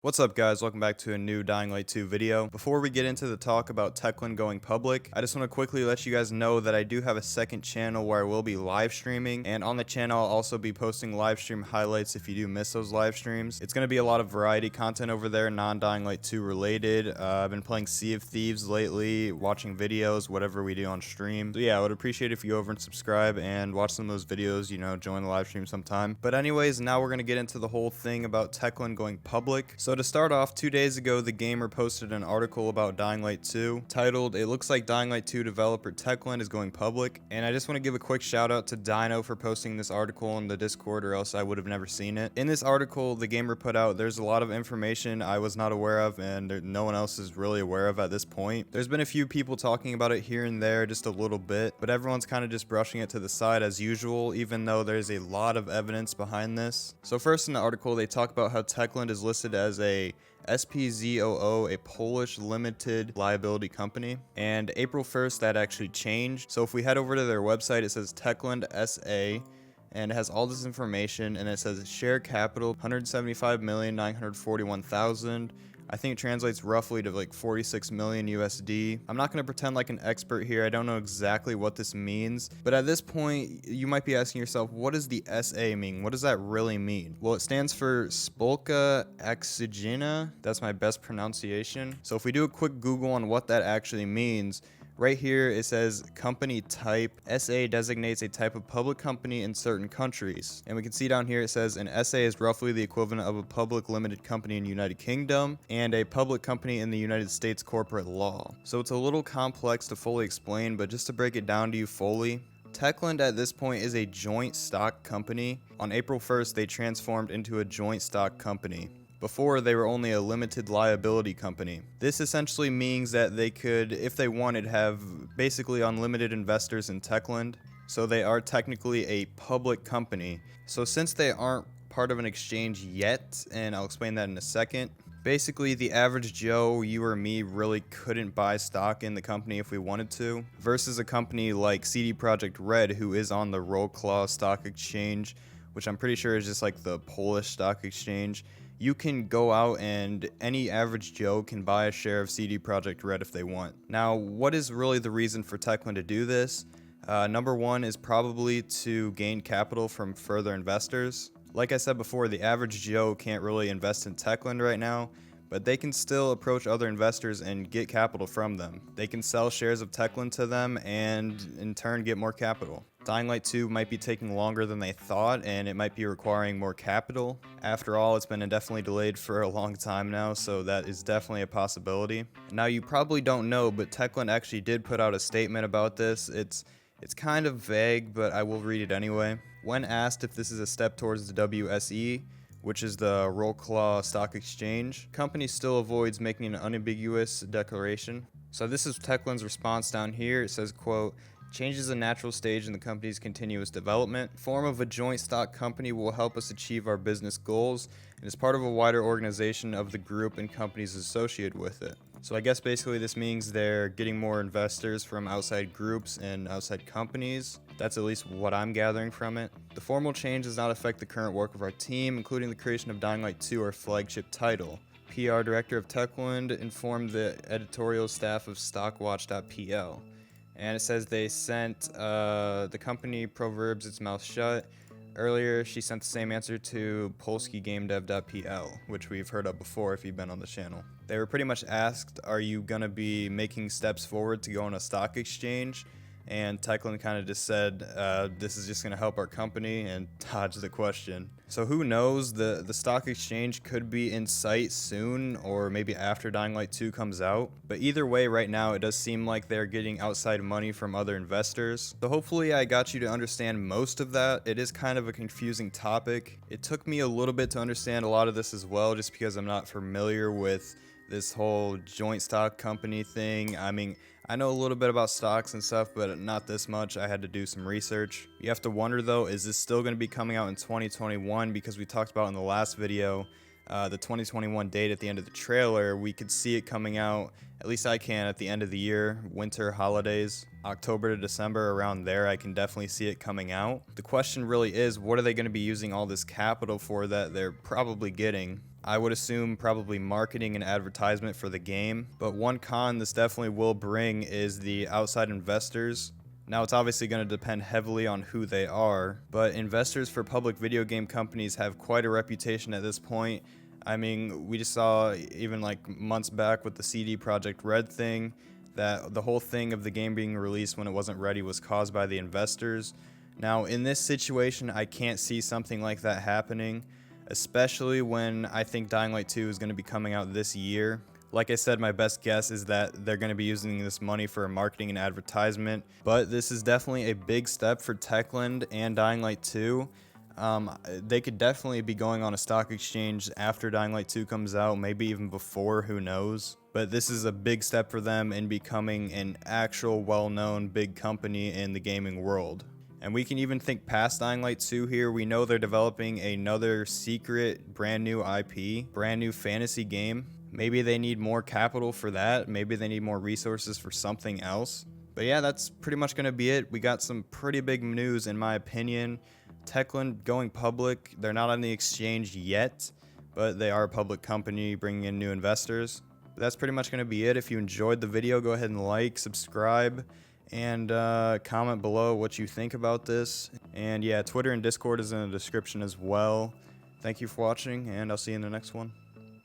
What's up guys, welcome back to a new Dying Light 2 video. Before we get into the talk about Techland going public, I just want to quickly let you guys know that I do have a second channel where I will be live streaming, and on the channel I'll also be posting live stream highlights if you do miss those live streams. It's going to be a lot of variety content over there, non-Dying Light 2 related. I've been playing Sea of Thieves lately, watching videos, whatever we do on stream. So yeah, I would appreciate if you go over and subscribe and watch some of those videos, join the live stream sometime. But anyways, now we're going to get into the whole thing about Techland going public. So to start off, 2 days ago, The Gamer posted an article about Dying Light 2 titled, "It looks like Dying Light 2 developer Techland is going public." And I just want to give a quick shout out to Dino for posting this article in the Discord, or else I would have never seen it. In this article, The Gamer put out, there's a lot of information I was not aware of and no one else is really aware of at this point. There's been a few people talking about it here and there, just a little bit, but everyone's kind of just brushing it to the side as usual, even though there's a lot of evidence behind this. So first in the article, they talk about how Techland is listed as a SPZOO, a Polish limited liability company, and April 1st that actually changed. So if we head over to their website, it says Techland SA, and it has all this information, and it says share capital 175,941,000. I think it translates roughly to like 46 million USD. I'm not going to pretend like an expert here. I don't know exactly what this means, but at this point you might be asking yourself, what does the SA mean? What does that really mean? Well, it stands for Spolka Akcyjna. That's my best pronunciation. So if we do a quick Google on what that actually means, right here it says company type. SA designates a type of public company in certain countries. And we can see down here it says an SA is roughly the equivalent of a public limited company in the United Kingdom and a public company in the United States corporate law. So it's a little complex to fully explain, but just to break it down to you fully, Techland at this point is a joint stock company. On April 1st, they transformed into a joint stock company. Before, they were only a limited liability company. This essentially means that they could, if they wanted, have basically unlimited investors in Techland. So they are technically a public company. So since they aren't part of an exchange yet, and I'll explain that in a second, basically the average Joe, you or me, really couldn't buy stock in the company if we wanted to, versus a company like CD Projekt Red, who is on the Wrocław Stock Exchange, which I'm pretty sure is just like the Polish stock exchange. You can go out and any average Joe can buy a share of CD Projekt Red if they want. Now, what is really the reason for Techland to do this? Number one is probably to gain capital from further investors. Like I said before, the average Joe can't really invest in Techland right now, but they can still approach other investors and get capital from them. They can sell shares of Techland to them and in turn get more capital. Dying Light 2 might be taking longer than they thought, and it might be requiring more capital. After all, it's been indefinitely delayed for a long time now, so that is definitely a possibility. Now, you probably don't know, but Techland actually did put out a statement about this. It's kind of vague, but I will read it anyway. When asked if this is a step towards the WSE, which is the Wrocław Stock Exchange, company still avoids making an unambiguous declaration. So this is Techland's response down here. It says, quote, "Change is a natural stage in the company's continuous development. Form of a joint stock company will help us achieve our business goals and is part of a wider organization of the group and companies associated with it." So I guess basically this means they're getting more investors from outside groups and outside companies. That's at least what I'm gathering from it. The formal change does not affect the current work of our team, including the creation of Dying Light 2, our flagship title. PR Director of Techland informed the editorial staff of Stockwatch.pl. And it says they sent the company proverbs its mouth shut. Earlier, she sent the same answer to PolskiGameDev.pl, which we've heard of before if you've been on the channel. They were pretty much asked, are you going to be making steps forward to go on a stock exchange? And Techland kind of just said, this is just going to help our company, and dodged the question. So who knows, the stock exchange could be in sight soon, or maybe after Dying Light 2 comes out. But either way, right now, it does seem like they're getting outside money from other investors. So hopefully I got you to understand most of that. It is kind of a confusing topic. It took me a little bit to understand a lot of this as well, just because I'm not familiar with this whole joint stock company thing. I mean, I know a little bit about stocks and stuff, but not this much. I had to do some research. You have to wonder though, is this still going to be coming out in 2021? Because we talked about in the last video the 2021 date at the end of the trailer, we could see it coming out, at least I can, at the end of the year, winter holidays, October to December, around there, I can definitely see it coming out. The question really is, what are they going to be using all this capital for that they're probably getting? I would assume probably marketing and advertisement for the game, but one con this definitely will bring is the outside investors. Now, it's obviously going to depend heavily on who they are, but investors for public video game companies have quite a reputation at this point. I mean, we just saw even like months back with the CD Projekt Red thing, that the whole thing of the game being released when it wasn't ready was caused by the investors. Now, in this situation, I can't see something like that happening, especially when I think Dying Light 2 is going to be coming out this year. Like I said, my best guess is that they're going to be using this money for marketing and advertisement, but this is definitely a big step for Techland and Dying Light 2. They could definitely be going on a stock exchange after Dying Light 2 comes out, maybe even before, who knows. But this is a big step for them in becoming an actual well-known big company in the gaming world. And we can even think past Dying Light 2 here. We know they're developing another secret, brand new IP, brand new fantasy game. Maybe they need more capital for that. Maybe they need more resources for something else. But yeah, that's pretty much going to be it. We got some pretty big news in my opinion. Techland going public. They're not on the exchange yet, but they are a public company bringing in new investors. But that's pretty much going to be it. If you enjoyed the video, go ahead and like, subscribe, and comment below what you think about this. And yeah, Twitter and Discord is in the description as well. Thank you for watching, and I'll see you in the next one.